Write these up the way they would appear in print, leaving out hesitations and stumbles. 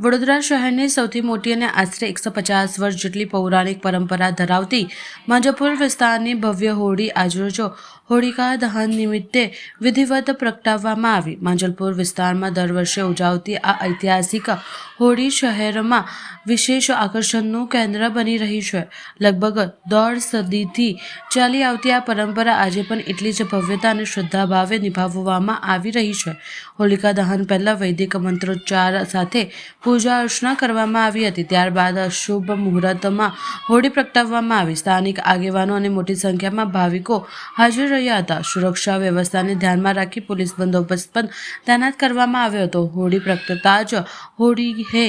વડોદરા શહેરની સૌથી મોટી અને આશરે 150 વર્ષ જેટલી પૌરાણિક પરંપરા ધરાવતી માંજલપુર વિસ્તારની ભવ્ય હોળી આજરોજ હોળિકા દહન નિમિત્તે વિધિવત પ્રગટાવવામાં આવી। માંજલપુર વિસ્તારમાં દર વર્ષે ઉજવાતી આ ઐતિહાસિક હોળી શહેરમાં વિશેષ આકર્ષણનું કેન્દ્ર બની રહી છે। લગભગ દોઢ સદીથી ચાલી આવતી આ પરંપરા આજે પણ એટલી જ ભવ્યતા અને શ્રદ્ધાભાવે નિભાવવામાં આવી રહી છે। હોલિકા દહન પહેલા વૈદિક મંત્રોચ્ચાર સાથે પૂજા અર્ચના કરવામાં આવી હતી। ત્યારબાદ શુભ મુહૂર્તમાં હોળી પ્રગટાવવામાં આવી। સ્થાનિક આગેવાનો અને મોટી સંખ્યામાં ભાવિકો હાજર રહ્યા હતા। સુરક્ષા વ્યવસ્થાને ધ્યાનમાં રાખી પોલીસ બંદોબસ્ત પણ તૈનાત કરવામાં આવ્યો હતો। હોળી પ્રગટતા જ હોળી હે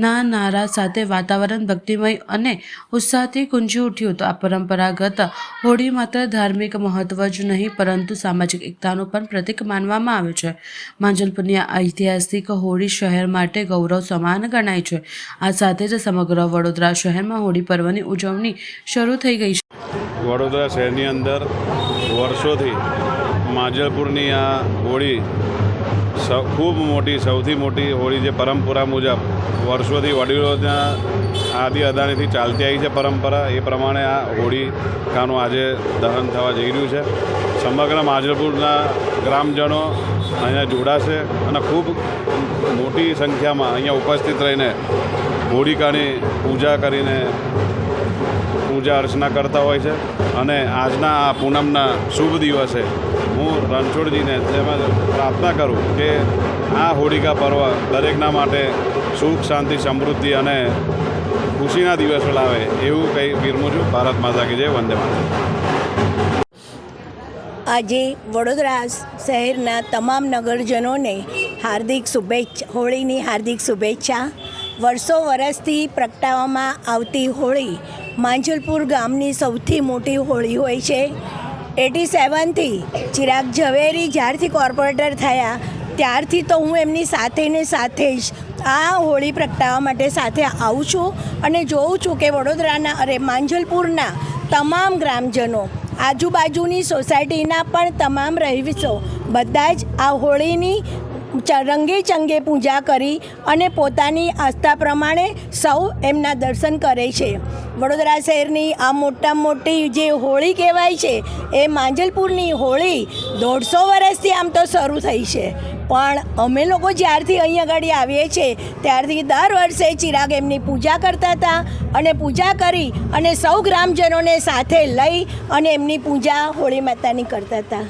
ના નારા સાથે વાતાવરણ ભક્તિમય અને ઉત્સાહથી ગુંજી ઉઠ્યું હતું। આ પરંપરાગત હોળી માત્ર ધાર્મિક મહત્વ જ નહીં પરંતુ સામાજિક એકતાનું પણ પ્રતીક માનવામાં આવે છે। માંજલપુરની આ ઐતિહાસિક હોળી શહેર માટે ગૌરવ સમાન ગણાય છે। આ સાથે જ સમગ્ર વડોદરા શહેરમાં હોળી પર્વની ઉજવણી શરૂ થઈ ગઈ છે। વડોદરા શહેરની અંદર વર્ષોથી માંજલપુરની આ હોળી ખૂબ મોટી સૌથી મોટી હોળી જે પરંપરા મુજબ વર્ષોથી વડીલોના આદિ અદાણીથી ચાલતી આવી છે પરંપરા, એ પ્રમાણે આ હોળિકાનું આજે દહન થવા જઈ રહ્યું છે। સમગ્ર માંજલપુરના ગ્રામજનો અહીંયા જોડાશે અને ખૂબ મોટી સંખ્યામાં અહીંયા ઉપસ્થિત રહીને હોળિકાની પૂજા કરીને પૂજા અર્ચના કરતા હોય છે। અને આજના આ પૂનમના શુભ દિવસે હું રણછોડજીને તેમજ પ્રાર્થના કરું કે આ હોળિકા પર્વ દરેકના માટે સુખ, શાંતિ, સમૃદ્ધિ અને ખુશીના દિવસો લાવે એવું કંઈ વિરમું છું। ભારત માતા કી જય, વંદે માતરમ। આજે વડોદરા શહેરના તમામ નગરજનોને હોળીની હાર્દિક શુભેચ્છા। વર્ષો વર્ષથી પ્રગટાવવામાં આવતી હોળી માંજલપુર ગામની સૌથી મોટી હોળી હોય છે। 87થી ચિરાગ ઝવેરી જ્યારથી કોર્પોરેટર થયા ત્યારથી તો હું એમની સાથે જ આ હોળી પ્રગટાવવા માટે સાથે આવું છું અને જોઉં છું કે વડોદરાના માંજલપુરના તમામ ગ્રામજનો, આજુબાજુની સોસાયટીના પણ તમામ રહીશો બધા જ આ હોળીની રંગે ચંગે પૂજા કરી અને પોતાની આસ્થા પ્રમાણે સૌ એમના દર્શન કરે છે। વડોદરા શહેરની આ મોટામાં મોટી જે હોળી કહેવાય છે એ માંજલપુરની હોળી 150 વર્ષથી આમ તો શરૂ થઈ છે, પણ અમે લોકો જ્યારથી અહીં આગળ આવીએ છીએ ત્યારથી દર વર્ષે ચિરાગ એમની પૂજા કરતા હતા અને પૂજા કરી અને સૌ ગ્રામજનોને સાથે લઈ અને એમની પૂજા હોળી માતાની કરતા હતા।